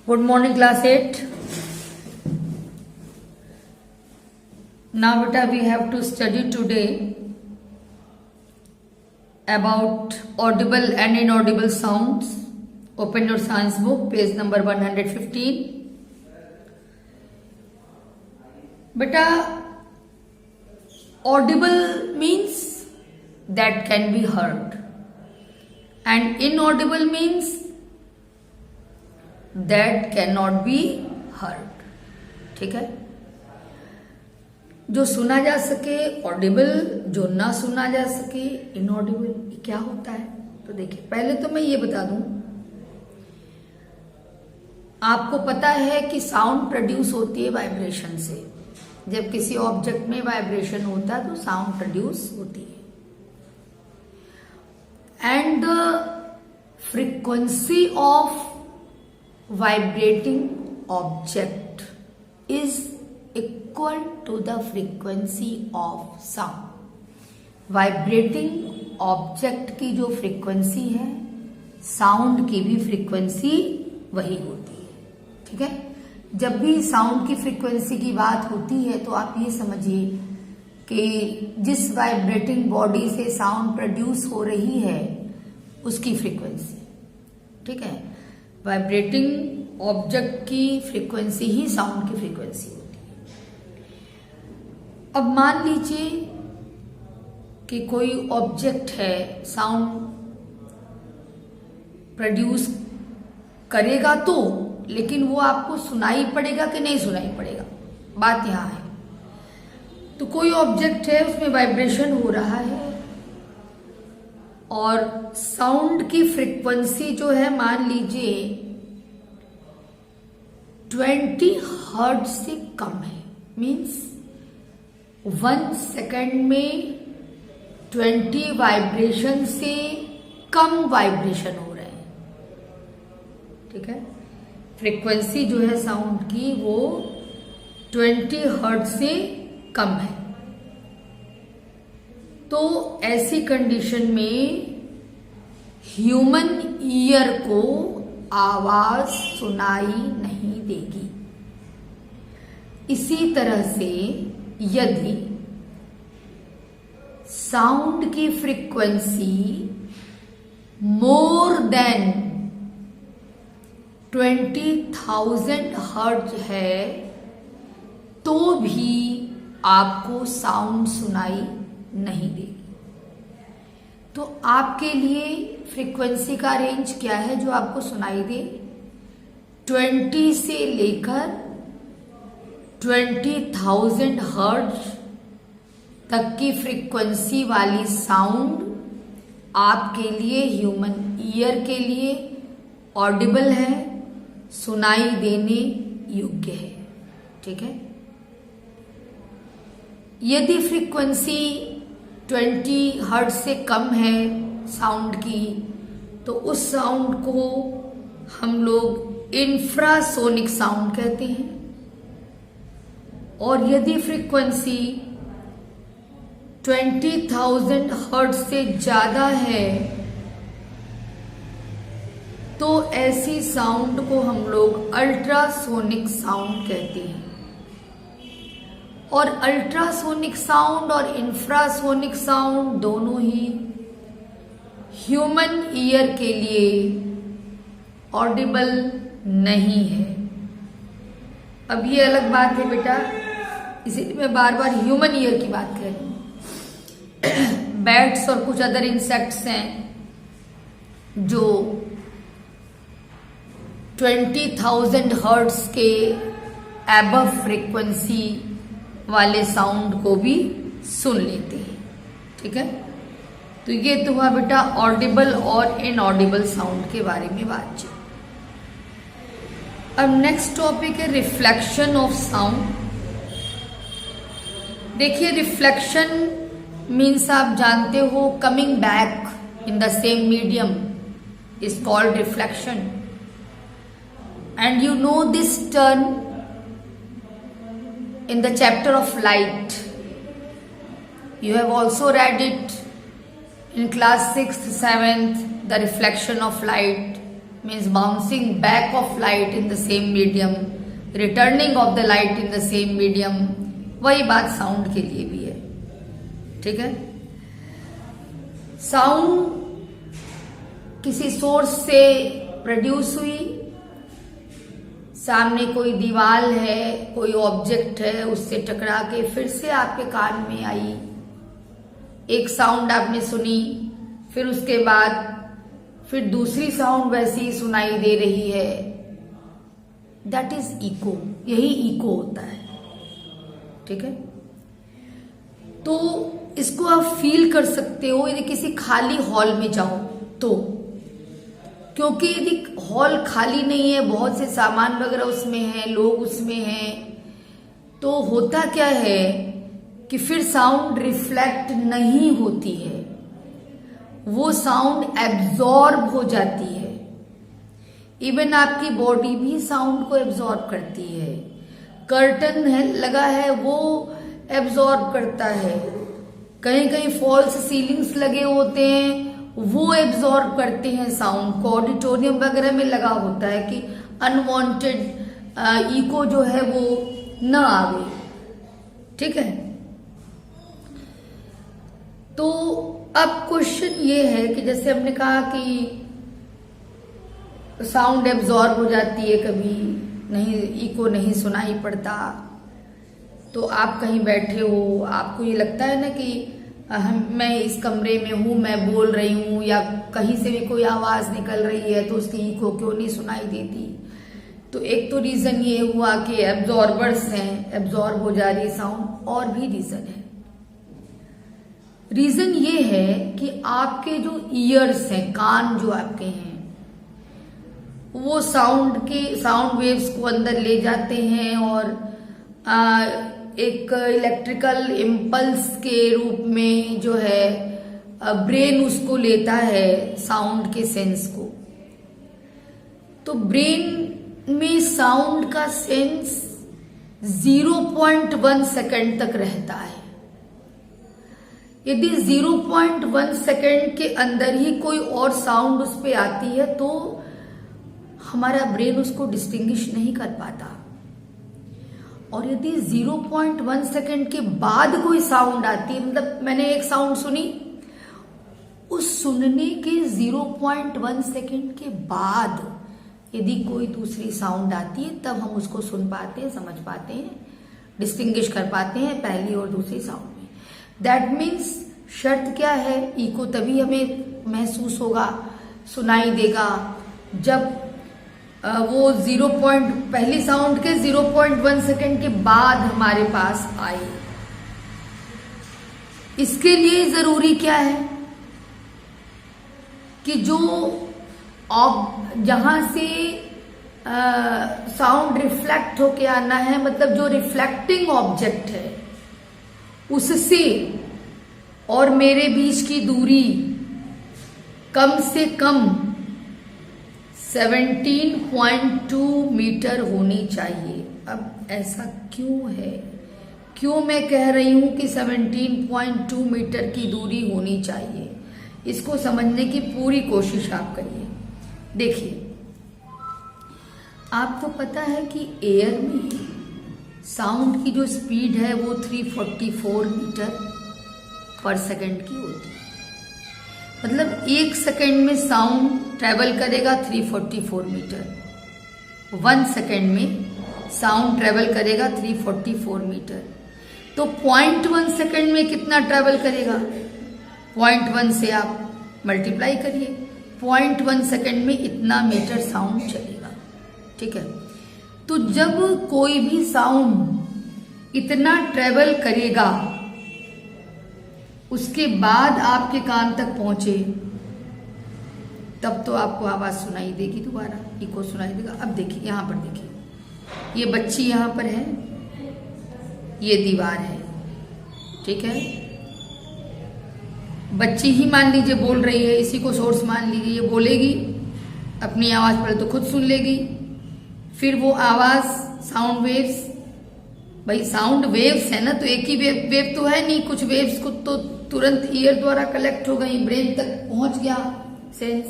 Good morning, class 8. Now, beta, we have to study today about audible and inaudible sounds. Open your science book, page number 115. Beta, audible means that can be heard, and inaudible means that cannot be heard. ठीक है, जो सुना जा सके Audible, जो ना सुना जा सके इनऑडिबल, ये क्या होता है? तो देखिए, पहले तो मैं ये बता दूं, आपको पता है कि साउंड प्रोड्यूस होती है वाइब्रेशन से. जब किसी ऑब्जेक्ट में वाइब्रेशन होता है तो साउंड प्रोड्यूस होती है. And the frequency of vibrating object is equal to the frequency of sound. Vibrating object की जो फ्रीक्वेंसी है, साउंड की भी फ्रीक्वेंसी वही होती है. ठीक है, जब भी साउंड की फ्रीक्वेंसी की बात होती है तो आप ये समझिए कि जिस वाइब्रेटिंग बॉडी से साउंड प्रोड्यूस हो रही है उसकी फ्रीक्वेंसी. ठीक है, वाइब्रेटिंग ऑब्जेक्ट की फ्रीक्वेंसी ही साउंड की फ्रीक्वेंसी होती है. अब मान लीजिए कि कोई ऑब्जेक्ट है, साउंड प्रोड्यूस करेगा तो, लेकिन वो आपको सुनाई पड़ेगा कि नहीं सुनाई पड़ेगा, बात यहां है. तो कोई ऑब्जेक्ट है, उसमें वाइब्रेशन हो रहा है और साउंड की फ्रीक्वेंसी जो है मान लीजिए 20 हर्ट्ज से कम है. मीन्स 1 सेकेंड में 20 वाइब्रेशन से कम वाइब्रेशन हो रहे हैं. ठीक है, फ्रीक्वेंसी जो है साउंड की वो 20 हर्ट्ज से कम है. तो ऐसी कंडीशन में ह्यूमन ईयर को आवाज सुनाई नहीं देगी. इसी तरह से यदि साउंड की फ्रीक्वेंसी मोर देन 20,000 हर्ट्ज है तो भी आपको साउंड सुनाई नहीं देगी. तो आपके लिए फ्रीक्वेंसी का रेंज क्या है जो आपको सुनाई दे? 20 से लेकर 20,000 हर्ट्ज तक की फ्रीक्वेंसी वाली साउंड आपके लिए, ह्यूमन ईयर के लिए ऑडिबल है, सुनाई देने योग्य है. ठीक है, यदि फ्रीक्वेंसी 20 हर्ट्ज से कम है साउंड की तो उस साउंड को हम लोग इंफ्रासोनिक साउंड कहते हैं. और यदि फ्रीक्वेंसी 20,000 हर्ट्ज से ज्यादा है तो ऐसी साउंड को हम लोग अल्ट्रासोनिक साउंड कहते हैं. और अल्ट्रासोनिक साउंड और इंफ्रासोनिक साउंड दोनों ही ह्यूमन ईयर के लिए ऑडिबल नहीं है. अब ये अलग बात है बेटा, इसीलिए मैं बार बार ह्यूमन ईयर की बात कर रही हूं. बैट्स और कुछ अदर इंसेक्ट्स हैं जो 20,000 हर्ट्ज के एबव फ्रीक्वेंसी वाले साउंड को भी सुन लेते हैं. ठीक है, तो ये तो हुआ बेटा ऑडिबल और इनऑडिबल साउंड के बारे में बातचीत. अब नेक्स्ट टॉपिक है रिफ्लेक्शन ऑफ साउंड. देखिए, रिफ्लेक्शन मीन्स आप जानते हो coming back in the same medium is called reflection. And you know this term in the chapter of light. You have also read it in class 6th, 7th, the reflection of light. Means bouncing back of light in the same medium, returning of the light in the same medium, वही बात sound के लिए भी है। ठीक है, sound किसी source से प्रोड्यूस हुई, सामने कोई दीवार है, कोई ऑब्जेक्ट है, उससे टकरा के फिर से आपके कान में आई, एक साउंड आपने सुनी, फिर उसके बाद फिर दूसरी साउंड वैसी ही सुनाई दे रही है, दैट इज इको, यही इको होता है। ठीक है, तो इसको आप फील कर सकते हो यदि किसी खाली हॉल में जाओ तो, क्योंकि यदि हॉल खाली नहीं है, बहुत से सामान वगैरह उसमें है, लोग उसमें हैं, तो होता क्या है कि फिर साउंड रिफ्लेक्ट नहीं होती है, वो साउंड एब्जॉर्ब हो जाती है। इवन आपकी बॉडी भी साउंड को एब्जॉर्ब करती है, कर्टन है लगा है वो एब्जॉर्ब करता है, कहीं कहीं फॉल्स सीलिंग्स लगे होते हैं वो एब्जॉर्ब करते हैं साउंड को, ऑडिटोरियम वगैरह में लगा होता है कि अनवांटेड इको जो है वो न आवे। ठीक है, तो अब क्वेश्चन ये है कि जैसे हमने कहा कि साउंड एब्जॉर्ब हो जाती है, कभी नहीं, इको नहीं सुनाई पड़ता, तो आप कहीं बैठे हो, आपको ये लगता है ना कि मैं इस कमरे में हूं, मैं बोल रही हूं, या कहीं से भी कोई आवाज निकल रही है तो उसकी इको क्यों नहीं सुनाई देती। तो एक तो रीजन ये हुआ कि एब्जॉर्बर्स हैं, एब्जॉर्ब हो जा रही साउंड, और भी रीजन है। रीजन ये है कि आपके जो ईयर्स हैं, कान जो आपके हैं, वो साउंड वेव्स को अंदर ले जाते हैं और एक इलेक्ट्रिकल इम्पल्स के रूप में जो है ब्रेन उसको लेता है, साउंड के सेंस को। तो ब्रेन में साउंड का सेंस 0.1 सेकंड तक रहता है। यदि 0.1 सेकंड के अंदर ही कोई और साउंड उस पे आती है तो हमारा ब्रेन उसको डिस्टिंग्विश नहीं कर पाता, और यदि 0.1 सेकंड के बाद कोई साउंड आती है, मतलब मैंने एक साउंड सुनी, उस सुनने के 0.1 सेकंड के बाद यदि कोई दूसरी साउंड आती है तब हम उसको सुन पाते हैं, समझ पाते हैं, डिस्टिंग्विश कर पाते हैं पहली और दूसरी साउंड में। दैट मीन्स शर्त क्या है, इको तभी हमें महसूस होगा, सुनाई देगा, जब वो पहली साउंड के 0.1 सेकंड के बाद हमारे पास आए। इसके लिए जरूरी क्या है कि जो जहां से साउंड रिफ्लेक्ट होके आना है, मतलब जो रिफ्लेक्टिंग ऑब्जेक्ट है उससे और मेरे बीच की दूरी कम से कम 17.2 मीटर होनी चाहिए। अब ऐसा क्यों है, क्यों मैं कह रही हूं कि 17.2 मीटर की दूरी होनी चाहिए, इसको समझने की पूरी कोशिश आप करिए। देखिए, आपको पता है कि एयर में साउंड की जो स्पीड है वो 344 मीटर पर सेकंड की होती है। मतलब एक सेकंड में साउंड ट्रेवल करेगा 344 मीटर, 1 सेकंड में साउंड ट्रेवल करेगा 344 मीटर। तो 0.1 सेकंड में कितना ट्रेवल करेगा, 0.1 से आप मल्टीप्लाई करिए, 0.1 सेकंड में इतना मीटर साउंड चलेगा। ठीक है, तो जब कोई भी साउंड इतना ट्रेवल करेगा उसके बाद आपके कान तक पहुंचे तब तो आपको आवाज सुनाई देगी, दोबारा इको सुनाई देगा। अब देखिए, यहां पर देखिए, ये बच्ची यहां पर है, ये दीवार है। ठीक है, बच्ची ही मान लीजिए बोल रही है, इसी को सोर्स मान लीजिए, ये बोलेगी, अपनी आवाज पहले तो खुद सुन लेगी, फिर वो आवाज साउंड वेव्स, भाई साउंड वेव्स है ना, तो एक ही वेव तो है नहीं, कुछ वेव्स को तो तुरंत ईयर द्वारा कलेक्ट हो गई, ब्रेन तक पहुंच गया सेंस,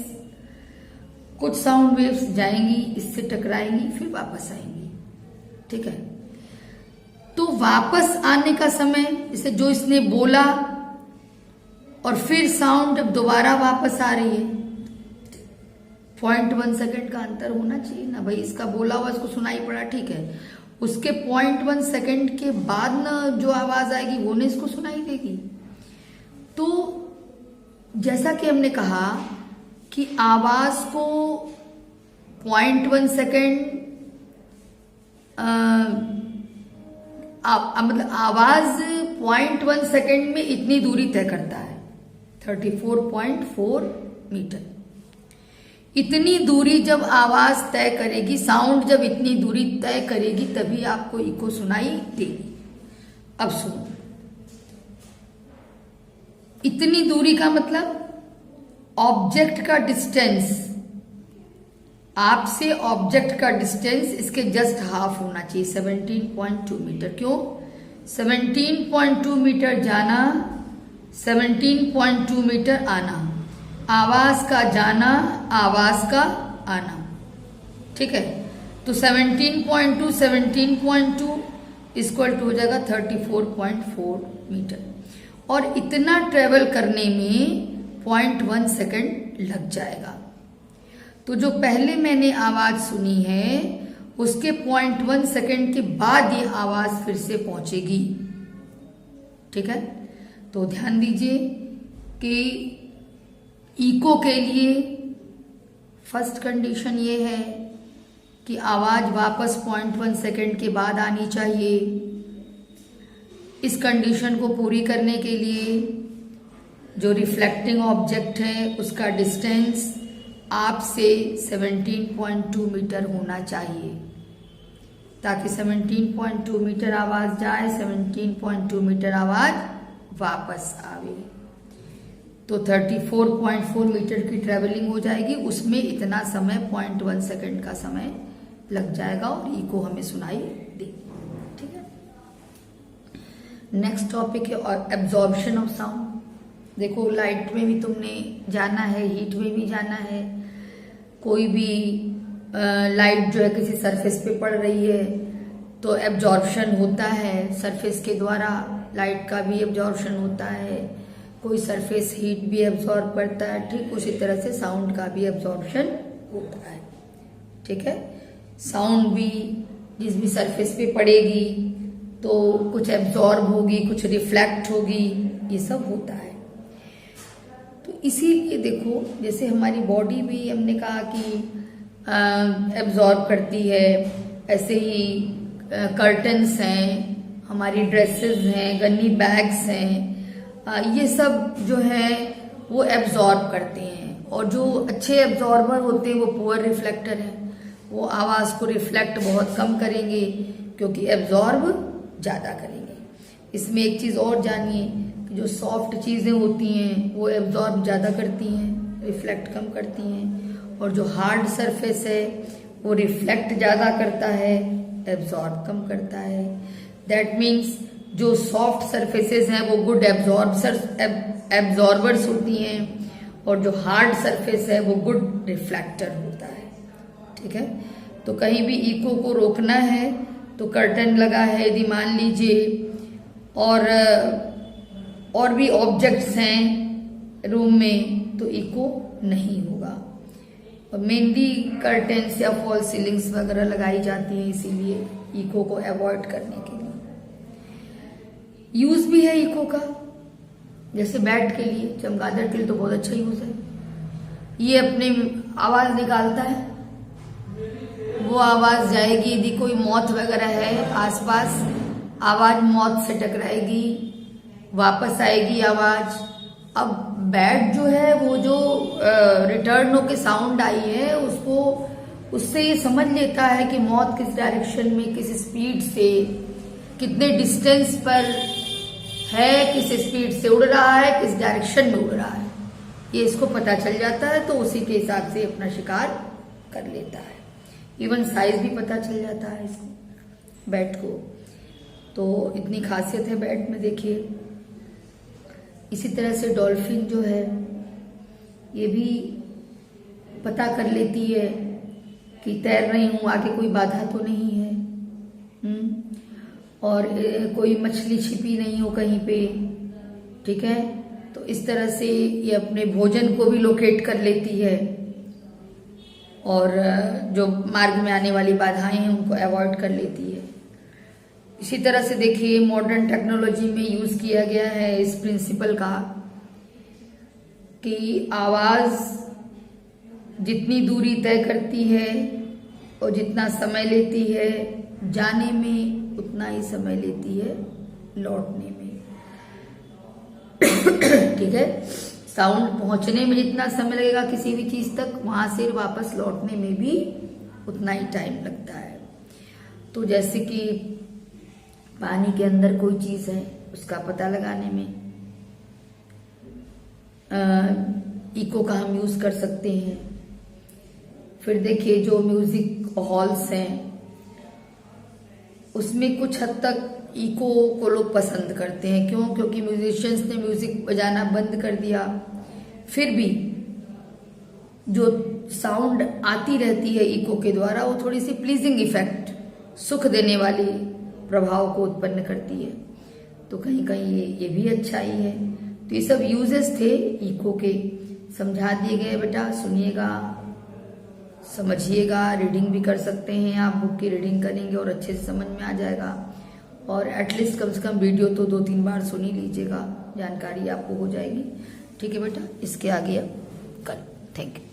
कुछ साउंड वेव्स जाएंगी, इससे टकराएंगी, फिर वापस आएंगी। ठीक है, तो वापस आने का समय, जैसे जो इसने बोला और फिर साउंड जब दोबारा वापस आ रही है, 0.1 सेकेंड का अंतर होना चाहिए ना भाई। इसका बोला हुआ इसको सुनाई पड़ा, ठीक है, उसके 0.1 सेकेंड के बाद ना जो आवाज आएगी वो नहीं इसको सुनाई देगी। तो जैसा कि हमने कहा कि आवाज को 0.1 सेकेंड मतलब आवाज 0.1 सेकेंड में इतनी दूरी तय करता है, 34.4 मीटर। इतनी दूरी जब आवाज तय करेगी, साउंड जब इतनी दूरी तय करेगी, तभी आपको इको सुनाई देगी। अब सुनो, इतनी दूरी का मतलब ऑब्जेक्ट का डिस्टेंस, आपसे ऑब्जेक्ट का डिस्टेंस इसके जस्ट हाफ होना चाहिए, 17.2 मीटर। क्यों? 17.2 मीटर जाना, 17.2 मीटर आना, आवाज का जाना, आवाज का आना। ठीक है, तो 17.2 इक्वल टू हो जाएगा 34.4 मीटर। और इतना ट्रेवल करने में 0.1 सेकेंड लग जाएगा। तो जो पहले मैंने आवाज सुनी है उसके 0.1 सेकेंड के बाद ये आवाज फिर से पहुंचेगी। ठीक है, तो ध्यान दीजिए कि इको के लिए फर्स्ट कंडीशन ये है कि आवाज वापस 0.1 सेकेंड के बाद आनी चाहिए। इस कंडीशन को पूरी करने के लिए जो रिफ्लेक्टिंग ऑब्जेक्ट है उसका डिस्टेंस आपसे 17.2 मीटर होना चाहिए, ताकि 17.2 मीटर आवाज जाए, 17.2 मीटर आवाज वापस आवे। तो 34.4 मीटर की ट्रेवलिंग हो जाएगी, उसमें इतना समय 0.1 सेकेंड का समय लग जाएगा और इको हमें सुनाई देगी। ठीक है, नेक्स्ट टॉपिक है एब्जॉर्प्शन ऑफ साउंड। देखो, लाइट में भी तुमने जाना है, हीट में भी जाना है। कोई भी लाइट जो है किसी सरफेस पे पड़ रही है तो एब्जॉर्प्शन होता है, सरफेस के द्वारा लाइट का भी एब्जॉर्प्शन होता है। कोई सरफेस हीट भी एब्जॉर्ब करता है, ठीक उसी तरह से साउंड का भी एब्जॉर्प्शन होता है। ठीक है, साउंड भी जिस भी सरफेस पे पड़ेगी तो कुछ एब्जॉर्ब होगी, कुछ रिफ्लेक्ट होगी, ये सब होता है। तो इसीलिए देखो, जैसे हमारी बॉडी भी हमने कहा कि एब्जॉर्ब करती है, ऐसे ही कर्टन्स हैं, हमारी ड्रेसेस हैं, गन्नी बैग्स हैं, ये सब जो है वो एब्जॉर्ब करते हैं। और जो अच्छे एब्जॉर्बर होते हैं वो पुअर रिफ्लेक्टर हैं, वो आवाज को रिफ्लेक्ट बहुत कम करेंगे क्योंकि एब्जॉर्ब ज्यादा करेंगे। इसमें एक चीज और जानिए कि जो सॉफ्ट चीजें होती हैं वो एब्जॉर्ब ज्यादा करती हैं, रिफ्लेक्ट कम करती हैं, और जो हार्ड सरफेस है वो रिफ्लेक्ट ज्यादा करता है, एब्जॉर्ब कम करता है। दैट मीन्स जो सॉफ्ट सरफेसेस हैं वो गुड एब्जॉर्बर्स होती हैं, और जो हार्ड सरफेस है वो गुड रिफ्लेक्टर होता है। ठीक है, तो कहीं भी इको को रोकना है तो कर्टन लगा है यदि मान लीजिए, और भी ऑब्जेक्ट्स हैं रूम में, तो इको नहीं होगा। और मेनली कर्टन्स या फॉल सीलिंग्स वगैरह लगाई जाती हैं इसीलिए इको को अवॉइड करने के लिए। यूज भी है इको का, जैसे बैट के लिए, चमगादड़ के लिए तो बहुत अच्छा यूज है। ये अपनी आवाज निकालता है, वो आवाज जाएगी, यदि कोई मौत वगैरह है आसपास, आवाज मौत से टकराएगी, वापस आएगी आवाज। अब बैट जो है वो जो रिटर्न होके साउंड आई है उससे ये समझ लेता है कि मौत किस डायरेक्शन में, किस स्पीड से, कितने डिस्टेंस पर है, किस स्पीड से उड़ रहा है, किस डायरेक्शन में उड़ रहा है, ये इसको पता चल जाता है। तो उसी के हिसाब से अपना शिकार कर लेता है। इवन साइज भी पता चल जाता है इसको, बैट को। तो इतनी खासियत है बैट में, देखिए। इसी तरह से डॉल्फिन जो है ये भी पता कर लेती है कि तैर रही हूँ, आगे कोई बाधा तो नहीं है, और कोई मछली छिपी नहीं हो कहीं पे, ठीक है। तो इस तरह से ये अपने भोजन को भी लोकेट कर लेती है और जो मार्ग में आने वाली बाधाएं हैं उनको अवॉइड कर लेती है। इसी तरह से देखिए मॉडर्न टेक्नोलॉजी में यूज किया गया है इस प्रिंसिपल का कि आवाज जितनी दूरी तय करती है और जितना समय लेती है जाने में, उतना ही समय लेती है लौटने में। ठीक है, साउंड पहुंचने में जितना समय लगेगा किसी भी चीज तक, वहां से वापस लौटने में भी उतना ही टाइम लगता है। तो जैसे कि पानी के अंदर कोई चीज है उसका पता लगाने में इको का हम यूज कर सकते हैं। फिर देखिए जो म्यूजिक हॉल्स हैं उसमें कुछ हद तक इको को लोग पसंद करते हैं। क्यों? क्योंकि म्यूजिशियंस ने म्यूजिक बजाना बंद कर दिया, फिर भी जो साउंड आती रहती है इको के द्वारा वो थोड़ी सी प्लीजिंग इफेक्ट, सुख देने वाली प्रभाव को उत्पन्न करती है। तो कहीं कहीं ये भी अच्छा ही है। तो ये सब यूजेस थे इको के, समझा दिए गए। बेटा सुनिएगा, समझिएगा, रीडिंग भी कर सकते हैं आप, बुक की रीडिंग करेंगे और अच्छे से समझ में आ जाएगा। और एटलीस्ट कम से कम वीडियो तो 2-3 बार सुन ही लीजिएगा, जानकारी आपको हो जाएगी। ठीक है बेटा, इसके आगे अब कल। Thank you.